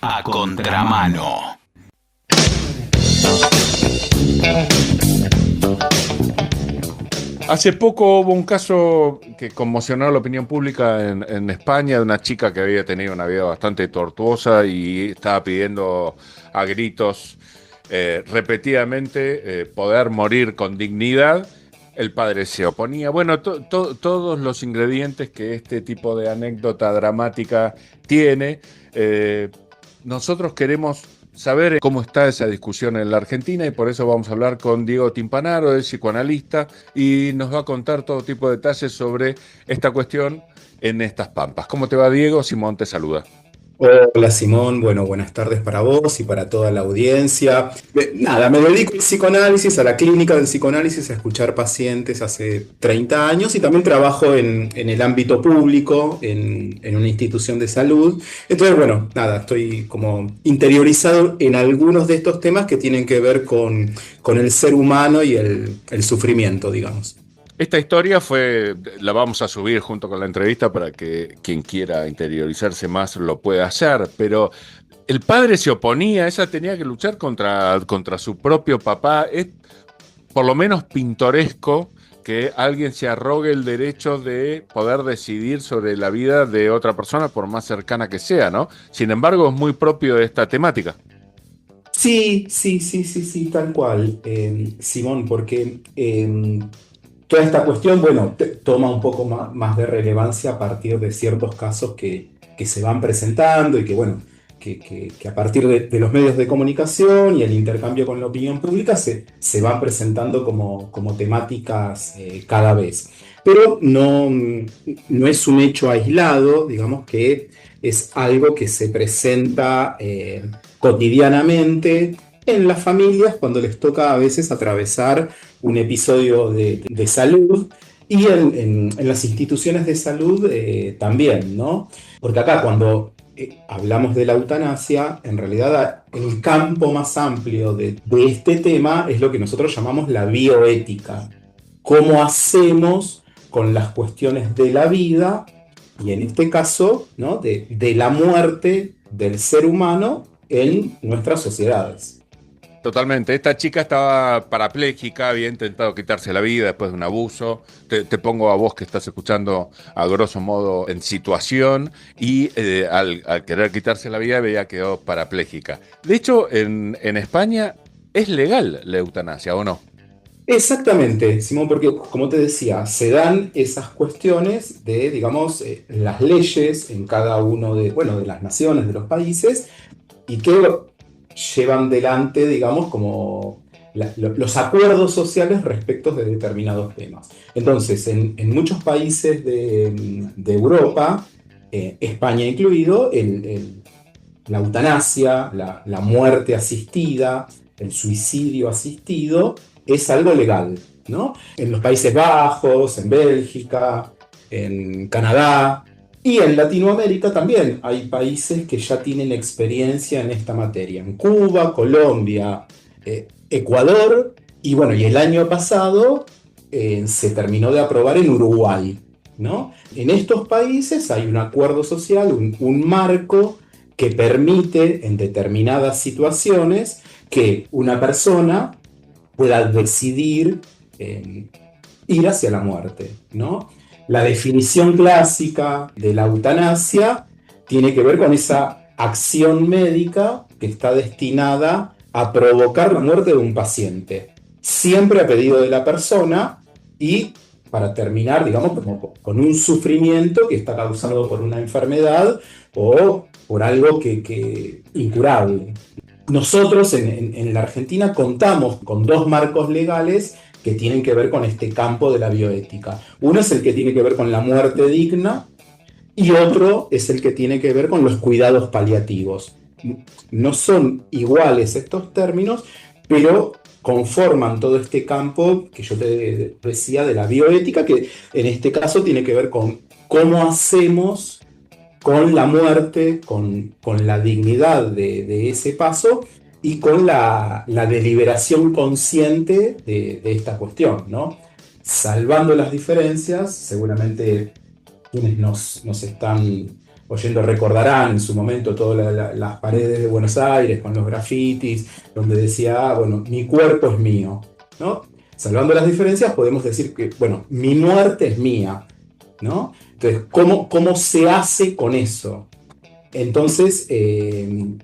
A contramano. Hace poco hubo un caso que conmocionó a la opinión pública en España de una chica que había tenido una vida bastante tortuosa y estaba pidiendo a gritos repetidamente poder morir con dignidad. El padre se oponía. Bueno, todos los ingredientes que este tipo de anécdota dramática tiene. Nosotros queremos saber cómo está esa discusión en la Argentina y por eso vamos a hablar con Diego Timpanaro, el psicoanalista, y nos va a contar todo tipo de detalles sobre esta cuestión en estas pampas. ¿Cómo te va, Diego? Simón te saluda. Hola Simón, bueno, buenas tardes para vos y para toda la audiencia. Nada, me dedico al psicoanálisis, a la clínica del psicoanálisis, a escuchar pacientes hace 30 años y también trabajo en el ámbito público, en una institución de salud. Entonces, bueno, nada, estoy como interiorizado en algunos de estos temas que tienen que ver con el ser humano y el sufrimiento, digamos. Esta historia la vamos a subir junto con la entrevista para que quien quiera interiorizarse más lo pueda hacer, pero el padre se oponía, ella tenía que luchar contra su propio papá. Es por lo menos pintoresco que alguien se arrogue el derecho de poder decidir sobre la vida de otra persona, por más cercana que sea, ¿no? Sin embargo, es muy propio de esta temática. Sí, tal cual, Simón, porque toda esta cuestión, bueno, toma un poco más de relevancia a partir de ciertos casos que se van presentando y que, bueno, que a partir de los medios de comunicación y el intercambio con la opinión pública se van presentando como temáticas cada vez. Pero no es un hecho aislado, digamos que es algo que se presenta cotidianamente en las familias cuando les toca a veces atravesar un episodio de salud y en las instituciones de salud también, ¿no? Porque acá cuando hablamos de la eutanasia, en realidad el campo más amplio de este tema es lo que nosotros llamamos la bioética. ¿Cómo hacemos con las cuestiones de la vida y en este caso, ¿no? de la muerte del ser humano en nuestras sociedades? Totalmente. Esta chica estaba parapléjica, había intentado quitarse la vida después de un abuso. Te pongo a vos que estás escuchando a grosso modo en situación y al querer quitarse la vida ella quedó parapléjica. De hecho, en España es legal la eutanasia, ¿o no? Exactamente, Simón, porque como te decía, se dan esas cuestiones de, digamos, las leyes en cada uno bueno, de las naciones, de los países, y que llevan delante, digamos, como los acuerdos sociales respecto de determinados temas. Entonces, en muchos países de Europa, España incluido, la eutanasia, la muerte asistida, el suicidio asistido, es algo legal, ¿no? En los Países Bajos, en Bélgica, en Canadá y en Latinoamérica también hay países que ya tienen experiencia en esta materia. En Cuba, Colombia, Ecuador y bueno, y el año pasado se terminó de aprobar en Uruguay, ¿no? En estos países hay un acuerdo social, un marco que permite en determinadas situaciones que una persona pueda decidir ir hacia la muerte, ¿no? La definición clásica de la eutanasia tiene que ver con esa acción médica que está destinada a provocar la muerte de un paciente, siempre a pedido de la persona y para terminar, digamos, como con un sufrimiento que está causado por una enfermedad o por algo que incurable. Nosotros en la Argentina contamos con dos marcos legales que tienen que ver con este campo de la bioética. Uno es el que tiene que ver con la muerte digna y otro es el que tiene que ver con los cuidados paliativos. No son iguales estos términos, pero conforman todo este campo que yo te decía de la bioética, que en este caso tiene que ver con cómo hacemos con la muerte, con la dignidad de ese paso y con la deliberación consciente de esta cuestión, ¿no? Salvando las diferencias, seguramente quienes nos están oyendo recordarán en su momento todas las paredes de Buenos Aires con los grafitis, donde decía, bueno, mi cuerpo es mío, ¿no? Salvando las diferencias, podemos decir que, bueno, mi muerte es mía, ¿no? Entonces, ¿cómo se hace con eso? Entonces, de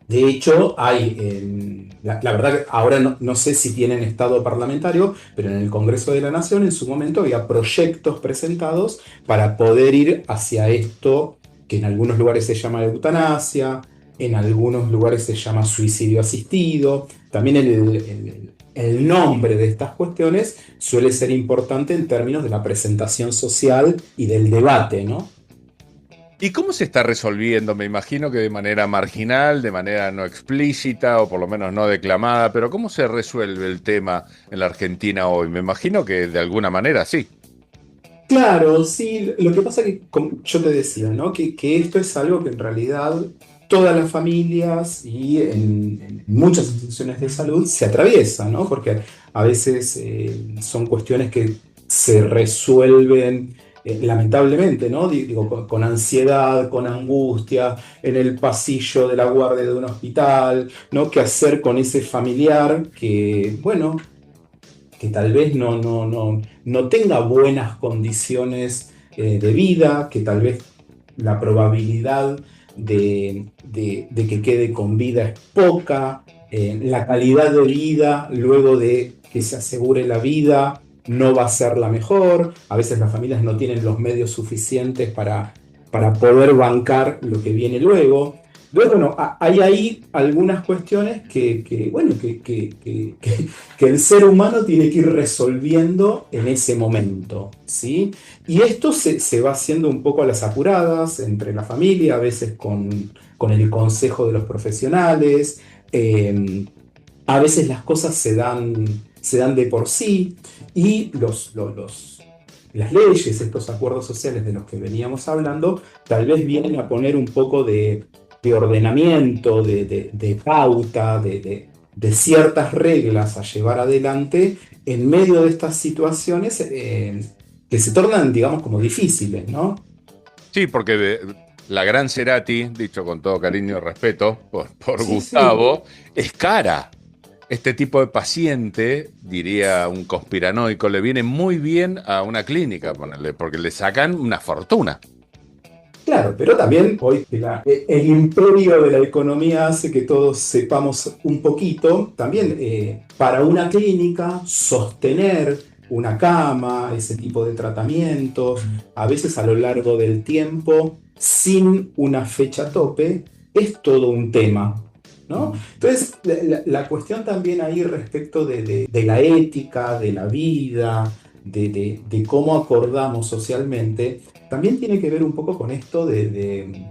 hecho, la verdad que ahora no sé si tienen estado parlamentario, pero en el Congreso de la Nación en su momento había proyectos presentados para poder ir hacia esto, que en algunos lugares se llama eutanasia, en algunos lugares se llama suicidio asistido. También el nombre de estas cuestiones suele ser importante en términos de la presentación social y del debate, ¿no? ¿Y cómo se está resolviendo? Me imagino que de manera marginal, de manera no explícita o por lo menos no declamada, pero ¿cómo se resuelve el tema en la Argentina hoy? Me imagino que de alguna manera sí. Claro, sí, lo que pasa que, como yo te decía, ¿no? Que esto es algo que en realidad todas las familias y en muchas instituciones de salud se atraviesa, ¿no? Porque a veces son cuestiones que se resuelven lamentablemente, ¿no? Digo, con ansiedad, con angustia, en el pasillo de la guardia de un hospital, ¿no? ¿Qué hacer con ese familiar que, bueno, que tal vez no tenga buenas condiciones de vida, que tal vez la probabilidad de que quede con vida es poca, la calidad de vida luego de que se asegure la vida no va a ser la mejor, a veces las familias no tienen los medios suficientes para poder bancar lo que viene luego. Entonces, bueno, hay ahí algunas cuestiones bueno, que el ser humano tiene que ir resolviendo en ese momento, ¿sí? Y esto se va haciendo un poco a las apuradas entre la familia, a veces con el consejo de los profesionales, a veces las cosas se dan de por sí y las leyes, estos acuerdos sociales de los que veníamos hablando, tal vez vienen a poner un poco de ordenamiento, de pauta, de ciertas reglas a llevar adelante en medio de estas situaciones que se tornan, digamos, como difíciles, ¿no? Sí, porque la gran Cerati, dicho con todo cariño y respeto por Sí, sí. Gustavo, es cara. Este tipo de paciente, diría un conspiranoico, le viene muy bien a una clínica, ponerle, porque le sacan una fortuna. Claro, pero también hoy que el imperio de la economía hace que todos sepamos un poquito, también para una clínica sostener una cama, ese tipo de tratamientos, a veces a lo largo del tiempo, sin una fecha tope, es todo un tema, ¿no? Entonces, la cuestión también ahí respecto de la ética, de la vida, de cómo acordamos socialmente también tiene que ver un poco con esto de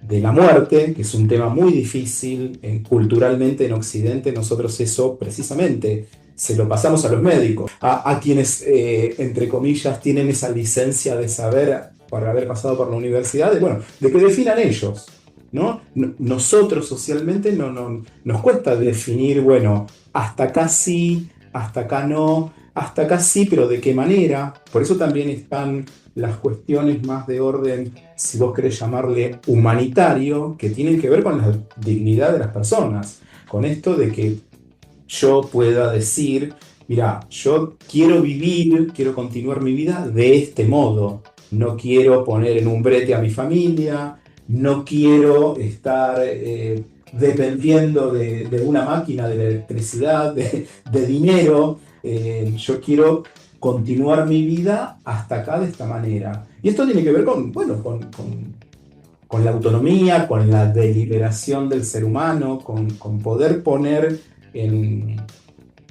la muerte, que es un tema muy difícil culturalmente en Occidente. Nosotros eso precisamente se lo pasamos a los médicos, a quienes, entre comillas, tienen esa licencia de saber por haber pasado por la universidad, bueno, de que definan ellos. ¿No? Nosotros socialmente nos cuesta definir, bueno, hasta acá sí, hasta acá no, hasta acá sí, pero ¿de qué manera? Por eso también están las cuestiones más de orden, si vos querés llamarle humanitario, que tienen que ver con la dignidad de las personas, con esto de que yo pueda decir, mira, yo quiero vivir, quiero continuar mi vida de este modo, no quiero poner en un brete a mi familia, no quiero estar dependiendo de una máquina, de electricidad, de dinero, yo quiero continuar mi vida hasta acá de esta manera. Y esto tiene que ver con, bueno, con la autonomía, con la deliberación del ser humano, con poder poner en,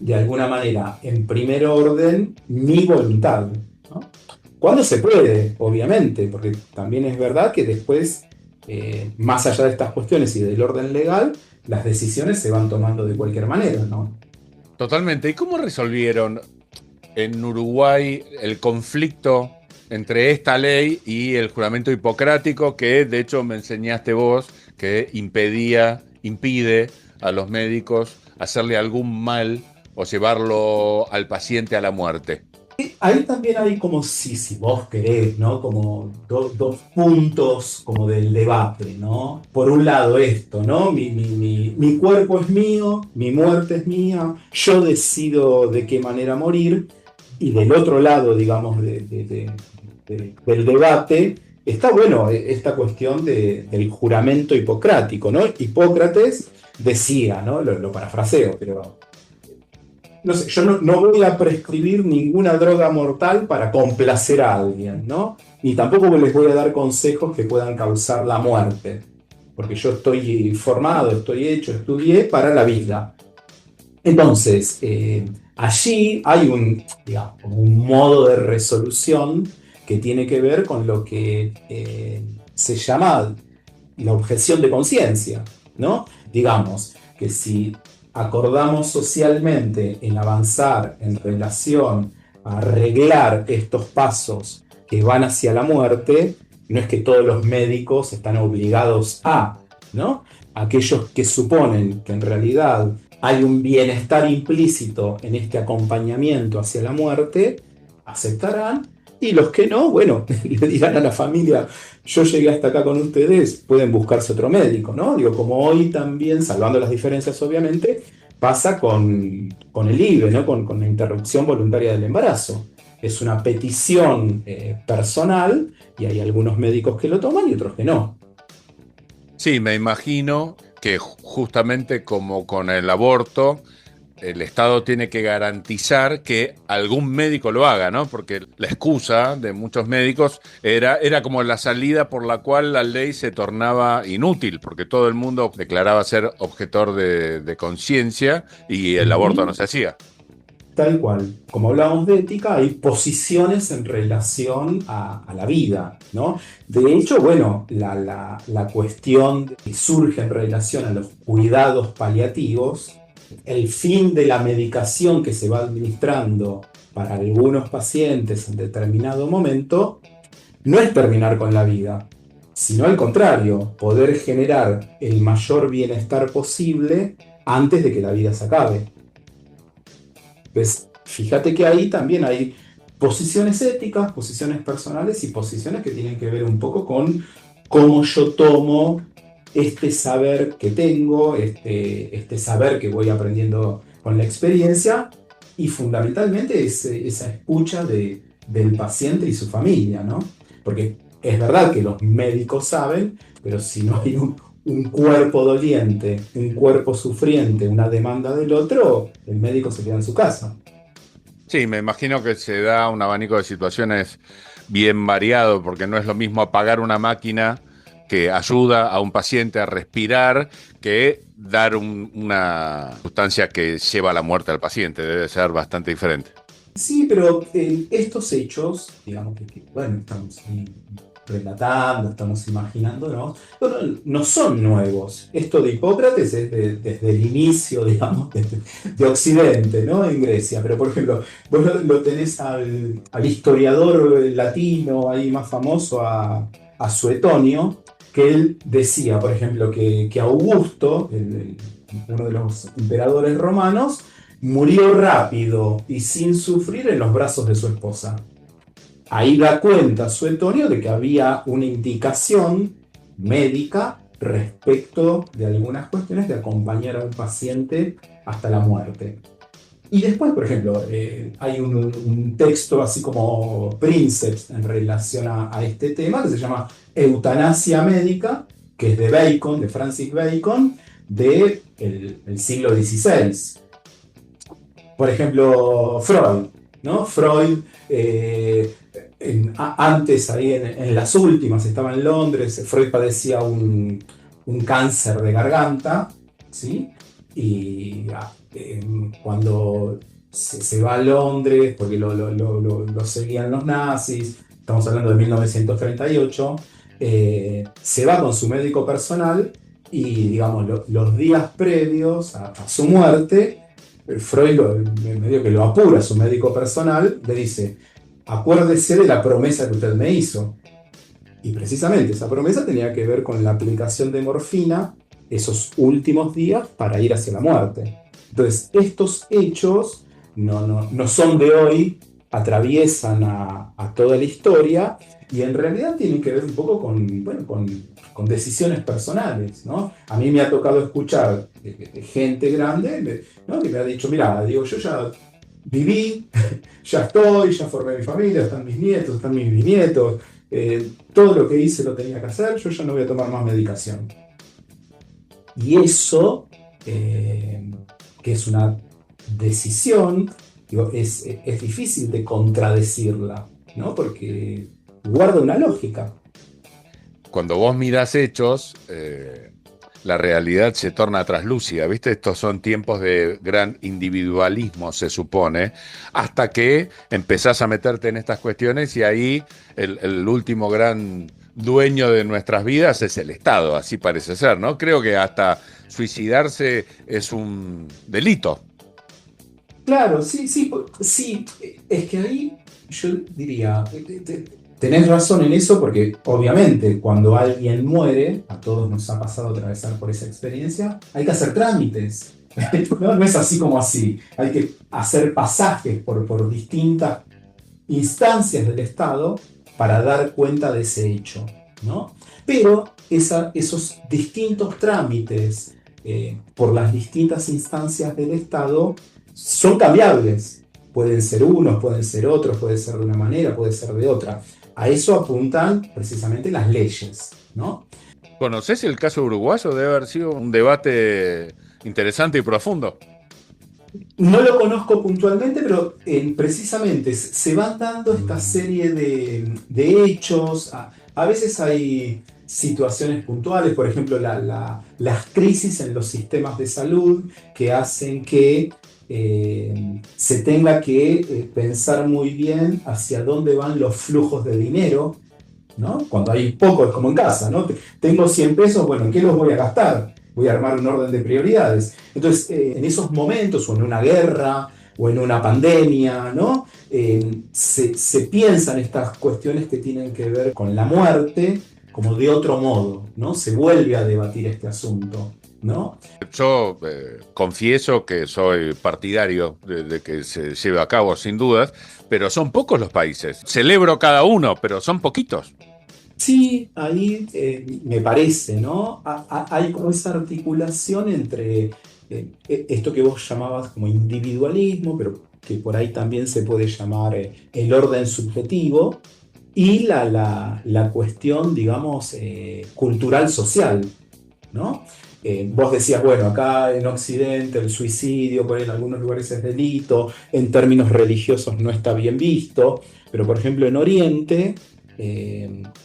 de alguna manera en primer orden mi voluntad, ¿no? Cuando se puede, obviamente, porque también es verdad que después, más allá de estas cuestiones y del orden legal, las decisiones se van tomando de cualquier manera, ¿no? Totalmente. ¿Y cómo resolvieron en Uruguay el conflicto entre esta ley y el juramento hipocrático que de hecho me enseñaste vos que impide a los médicos hacerle algún mal o llevarlo al paciente a la muerte? Ahí también hay como si vos querés, ¿no? Como dos puntos como del debate, ¿no? Por un lado esto, ¿no? Mi cuerpo es mío, mi muerte es mía, yo decido de qué manera morir. Y del otro lado, digamos, del debate, está, bueno, esta cuestión del juramento hipocrático, ¿no? Hipócrates decía, ¿no? Lo parafraseo, pero no sé, yo no voy a prescribir ninguna droga mortal para complacer a alguien, ¿no? Ni tampoco les voy a dar consejos que puedan causar la muerte, porque yo estoy formado, estoy hecho, estudié para la vida. Entonces, allí hay digamos, como un modo de resolución que tiene que ver con lo que se llama la objeción de conciencia, ¿no? Digamos que si acordamos socialmente en avanzar en relación a arreglar estos pasos que van hacia la muerte, no es que todos los médicos están obligados a, ¿no? Aquellos que suponen que en realidad hay un bienestar implícito en este acompañamiento hacia la muerte, aceptarán, y los que no, bueno, le dirán a la familia, yo llegué hasta acá con ustedes, pueden buscarse otro médico, ¿no? Digo, como hoy también, salvando las diferencias obviamente, pasa con el IVE, ¿no? Con la interrupción voluntaria del embarazo. Es una petición personal y hay algunos médicos que lo toman y otros que no. Sí, me imagino que justamente como con el aborto, el Estado tiene que garantizar que algún médico lo haga, ¿no? Porque la excusa de muchos médicos era como la salida por la cual la ley se tornaba inútil, porque todo el mundo declaraba ser objetor de conciencia y el aborto no se hacía. Tal cual. Como hablábamos de ética, hay posiciones en relación a la vida, ¿no? De hecho, bueno, la cuestión que surge en relación a los cuidados paliativos, el fin de la medicación que se va administrando para algunos pacientes en determinado momento, no es terminar con la vida, sino al contrario, poder generar el mayor bienestar posible antes de que la vida se acabe. Pues fíjate que ahí también hay posiciones éticas, posiciones personales y posiciones que tienen que ver un poco con cómo yo tomo este saber que tengo, este saber que voy aprendiendo con la experiencia y fundamentalmente esa escucha del paciente y su familia, ¿no? Porque es verdad que los médicos saben, pero si no hay un cuerpo doliente, un cuerpo sufriente, una demanda del otro, el médico se queda en su casa. Sí, me imagino que se da un abanico de situaciones bien variado, porque no es lo mismo apagar una máquina que ayuda a un paciente a respirar que dar una sustancia que lleva a la muerte al paciente. Debe ser bastante diferente. Sí, pero estos hechos, digamos bueno, estamos ahí relatando, estamos imaginándonos, pero no son nuevos. Esto de Hipócrates es desde el inicio, digamos, de Occidente, ¿no? En Grecia. Pero, por ejemplo, vos lo tenés al historiador latino ahí más famoso, a Suetonio, que él decía, por ejemplo, que Augusto, uno de los emperadores romanos, murió rápido y sin sufrir en los brazos de su esposa. Ahí da cuenta Suetonio de que había una indicación médica respecto de algunas cuestiones de acompañar a un paciente hasta la muerte. Y después, por ejemplo, hay un texto así como Princeps en relación a este tema que se llama Eutanasia Médica, que es de Bacon, de Francis Bacon, del siglo XVI. Por ejemplo, Freud, ¿no? Freud, antes, ahí en las últimas, estaba en Londres, Freud padecía un cáncer de garganta, ¿sí? Y cuando se va a Londres, porque lo seguían los nazis, estamos hablando de 1938, se va con su médico personal y, digamos, los días previos a su muerte, Freud medio que lo apura, su médico personal, le dice, acuérdese de la promesa que usted me hizo. Y precisamente esa promesa tenía que ver con la aplicación de morfina esos últimos días para ir hacia la muerte. Entonces, estos hechos no son de hoy, atraviesan a toda la historia y en realidad tienen que ver un poco con, bueno, con decisiones personales, ¿no? A mí me ha tocado escuchar de gente grande, ¿no? Que me ha dicho, mira, digo, yo ya viví, ya estoy, ya formé mi familia, están mis nietos, están mis bisnietos, todo lo que hice lo tenía que hacer, yo ya no voy a tomar más medicación. Y eso, que es una decisión, digo, es difícil de contradecirla, ¿no? Porque guarda una lógica. Cuando vos mirás hechos, la realidad se torna traslúcida, ¿viste? Estos son tiempos de gran individualismo, se supone, hasta que empezás a meterte en estas cuestiones y ahí el último gran dueño de nuestras vidas es el Estado, así parece ser, ¿no? Creo que hasta suicidarse es un delito. Claro, sí, sí, sí, es que ahí yo diría, tenés razón en eso porque obviamente cuando alguien muere, a todos nos ha pasado atravesar por esa experiencia, hay que hacer trámites. No, no es así como así, hay que hacer pasajes por distintas instancias del Estado para dar cuenta de ese hecho, ¿no? Pero esos distintos trámites por las distintas instancias del Estado son cambiables. Pueden ser unos, pueden ser otros, puede ser de una manera, puede ser de otra. A eso apuntan precisamente las leyes, ¿no? ¿Conocés el caso uruguayo? Debe haber sido un debate interesante y profundo. No lo conozco puntualmente, pero precisamente se van dando esta serie de hechos. A veces hay situaciones puntuales, por ejemplo, las crisis en los sistemas de salud que hacen que se tenga que pensar muy bien hacia dónde van los flujos de dinero, ¿no? Cuando hay poco, es como en casa, ¿no? Tengo 100 pesos, bueno, ¿en qué los voy a gastar? Voy a armar un orden de prioridades. Entonces, en esos momentos, o en una guerra, o en una pandemia, ¿no? Se piensan estas cuestiones que tienen que ver con la muerte, como de otro modo, ¿no? Se vuelve a debatir este asunto, ¿no? Yo confieso que soy partidario de que se lleve a cabo sin dudas, pero son pocos los países. Celebro cada uno, pero son poquitos. Sí, ahí me parece, ¿no? Hay como esa articulación entre esto que vos llamabas como individualismo, pero que por ahí también se puede llamar el orden subjetivo, y la cuestión, digamos, cultural social, ¿no? Vos decías, bueno, acá en Occidente el suicidio, por ahí en algunos lugares es delito, en términos religiosos no está bien visto, pero por ejemplo en Oriente,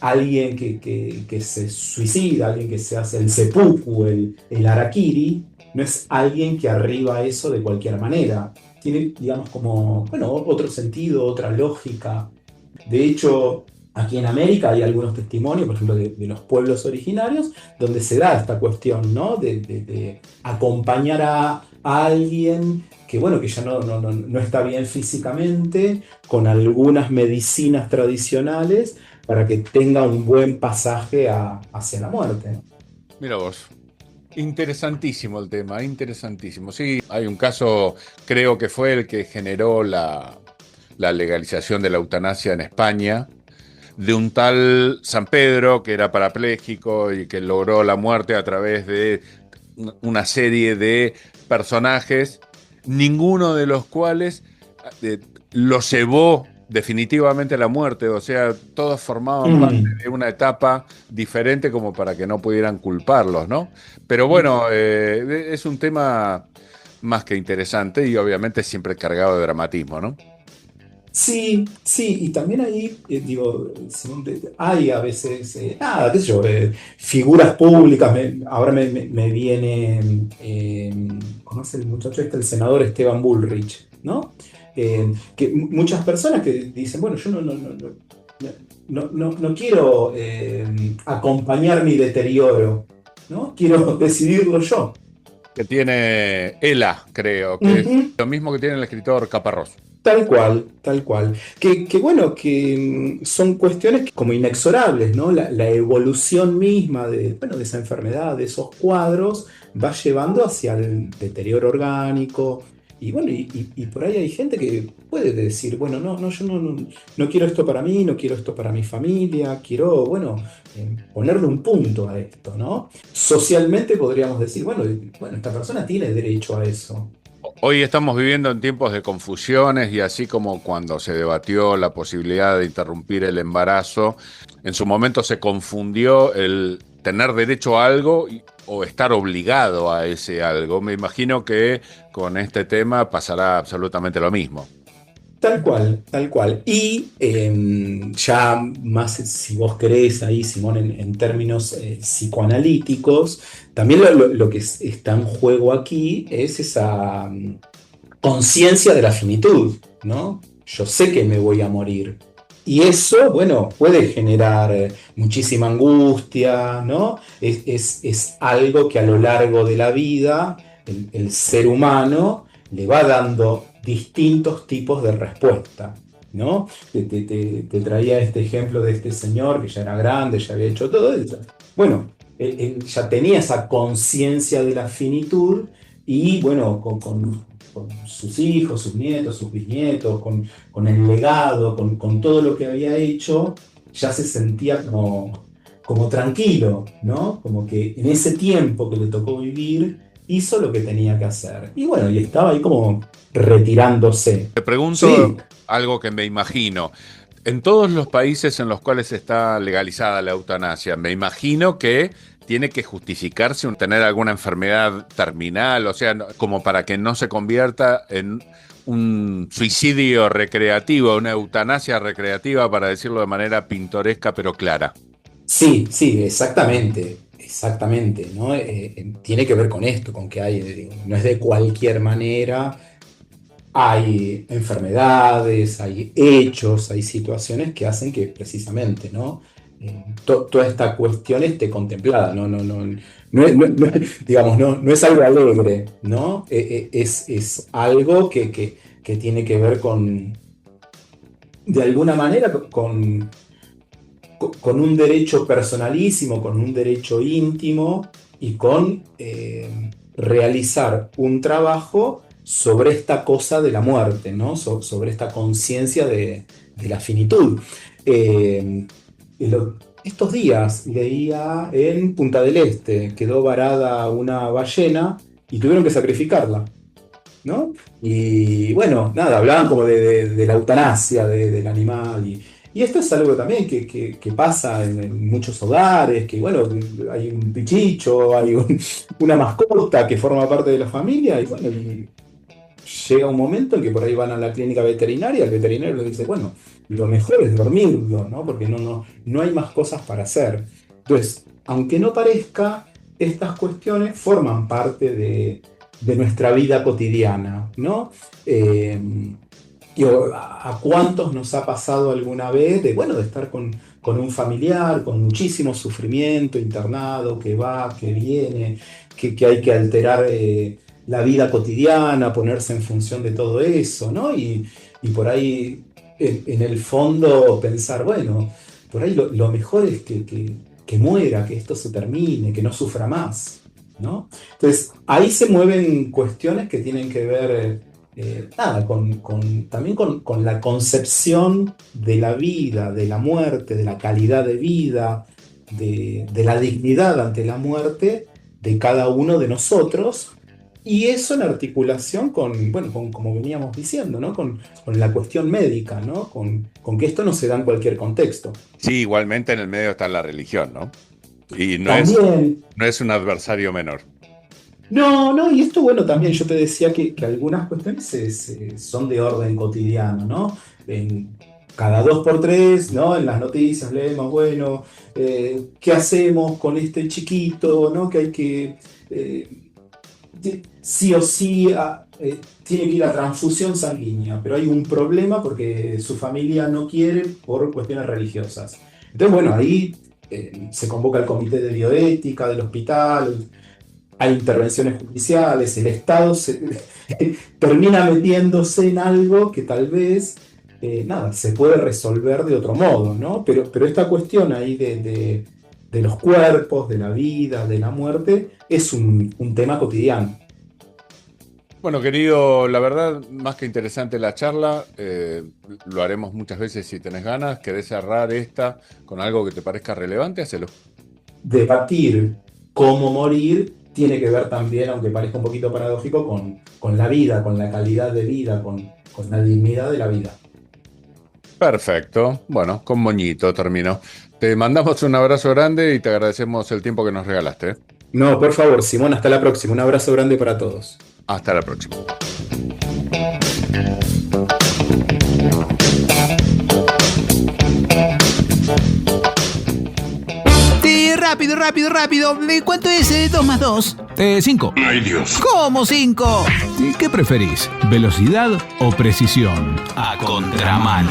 alguien que se suicida, alguien que se hace el seppuku, el harakiri, no es alguien que arriba eso de cualquier manera. Tiene, digamos, como, bueno, otro sentido, otra lógica. De hecho, aquí en América hay algunos testimonios, por ejemplo, de los pueblos originarios, donde se da esta cuestión, ¿no? De acompañar a alguien que, bueno, que ya no está bien físicamente, con algunas medicinas tradicionales, para que tenga un buen pasaje hacia la muerte. Mira vos. Interesantísimo el tema, interesantísimo. Sí, hay un caso, creo que fue el que generó la legalización de la eutanasia en España, de un tal San Pedro que era parapléjico y que logró la muerte a través de una serie de personajes, ninguno de los cuales eh, lo llevó definitivamente a la muerte, o sea, todos formaban parte Mm. de una etapa diferente como para que no pudieran culparlos, ¿no? Pero bueno, es un tema más que interesante y obviamente siempre cargado de dramatismo, ¿no? Sí, sí, y también ahí, digo, Simón, hay a veces, nada, qué sé yo, figuras públicas, ahora me viene, ¿conoce el muchacho este, el senador Esteban Bullrich, ¿no? Que muchas personas que dicen, bueno, yo no quiero acompañar mi deterioro, ¿no? Quiero decidirlo yo. Que tiene Ela, creo, que es Ujú. lo mismo que tiene el escritor Caparrós. Tal cual, tal cual. Que bueno, que son cuestiones como inexorables, ¿no? La evolución misma bueno, de esa enfermedad, de esos cuadros, va llevando hacia el deterioro orgánico. Y bueno, y por ahí hay gente que puede decir, bueno, yo no quiero esto para mí, no quiero esto para mi familia, quiero, bueno, ponerle un punto a esto, ¿no? Socialmente podríamos decir, bueno, esta persona tiene derecho a eso. Hoy estamos viviendo en tiempos de confusiones y así como cuando se debatió la posibilidad de interrumpir el embarazo, en su momento se confundió el tener derecho a algo o estar obligado a ese algo. Me imagino que con este tema pasará absolutamente lo mismo. Tal cual, tal cual. Y ya más, si vos querés, ahí, Simón, en términos psicoanalíticos, también lo que está en juego aquí es esa conciencia de la finitud, ¿no? Yo sé que me voy a morir. Y eso, bueno, puede generar muchísima angustia, ¿no? Es algo que a lo largo de la vida el ser humano le va dando distintos tipos de respuesta, ¿no? Te traía este ejemplo de este señor que ya era grande, ya había hecho todo eso. Bueno, él ya tenía esa conciencia de la finitud y, bueno, con sus hijos, sus nietos, sus bisnietos, con el legado, con todo lo que había hecho, ya se sentía como tranquilo, ¿no? Como que en ese tiempo que le tocó vivir, hizo lo que tenía que hacer. Y bueno, y estaba ahí como retirándose. Te Sí, pregunto algo que me imagino. En todos los países en los cuales está legalizada la eutanasia, me imagino que tiene que justificarse tener alguna enfermedad terminal, o sea, como para que no se convierta en un suicidio recreativo, una eutanasia recreativa, para decirlo de manera pintoresca pero clara. sí, sí, exactamente. Exactamente, ¿no? Tiene que ver con esto, con que hay, no es de cualquier manera. Hay enfermedades, hay hechos, hay situaciones que hacen que precisamente, ¿no? Toda esta cuestión esté contemplada, digamos, no es algo alegre, ¿no? Es algo que tiene que ver de alguna manera, con un derecho personalísimo, con un derecho íntimo y con realizar un trabajo sobre esta cosa de la muerte, ¿no? Sobre esta conciencia de la finitud. Eh, Estos días leía en Punta del Este, quedó varada una ballena y tuvieron que sacrificarla, ¿no? Y bueno, nada, hablaban como de la eutanasia del animal. Y esto es algo también que pasa en muchos hogares, que bueno, hay un pichicho, hay una mascota que forma parte de la familia, y bueno, y llega un momento en que por ahí van a la clínica veterinaria, el veterinario le dice, bueno, lo mejor es dormirlo, ¿no? Porque no hay más cosas para hacer. Entonces, aunque no parezca, estas cuestiones forman parte de nuestra vida cotidiana, ¿no? Eh, ¿A cuántos nos ha pasado alguna vez bueno, de estar con un familiar, con muchísimo sufrimiento, internado, que va, que viene, que hay que alterar la vida cotidiana, ponerse en función de todo eso, ¿no? Y por ahí, en el fondo, pensar, bueno, por ahí lo mejor es que muera, que esto se termine, que no sufra más, ¿no? Entonces, ahí se mueven cuestiones que tienen que ver, nada, también con la concepción de la vida, de la muerte, de la calidad de vida, de la dignidad ante la muerte de cada uno de nosotros. Y eso en articulación bueno, como veníamos diciendo, ¿no? Con la cuestión médica, ¿no? Con que esto no se da en cualquier contexto. Sí, igualmente en el medio está la religión, ¿no? Y También, no es un adversario menor. no, y esto, bueno, también yo te decía que algunas cuestiones son de orden cotidiano, ¿no? Cada dos por tres, ¿no? En las noticias leemos, bueno, ¿qué hacemos con este chiquito, ¿no? Que hay que, sí o sí, tiene que ir a transfusión sanguínea, pero hay un problema porque su familia no quiere por cuestiones religiosas. Entonces, bueno, ahí se convoca el comité de bioética del hospital. Hay intervenciones judiciales, el Estado termina metiéndose en algo que tal vez, nada, se puede resolver de otro modo, ¿no? Pero esta cuestión ahí de los cuerpos, de la vida, de la muerte, es un tema cotidiano. Bueno, querido, la verdad, más que interesante la charla, lo haremos muchas veces si tenés ganas. ¿Querés cerrar esta con algo que te parezca relevante? Hacelo. Debatir cómo morir tiene que ver también, aunque parezca un poquito paradójico, con la vida, con la calidad de vida, con la dignidad de la vida. Perfecto. Bueno, con moñito termino. Te mandamos un abrazo grande y te agradecemos el tiempo que nos regalaste. No, por favor, Simón, hasta la próxima. Un abrazo grande para todos. Hasta la próxima. Rápido. ¿Cuánto es 2 más 2? 5. ¡Ay, Dios! ¿Cómo 5? ¿Qué preferís? ¿Velocidad o precisión? A contramano.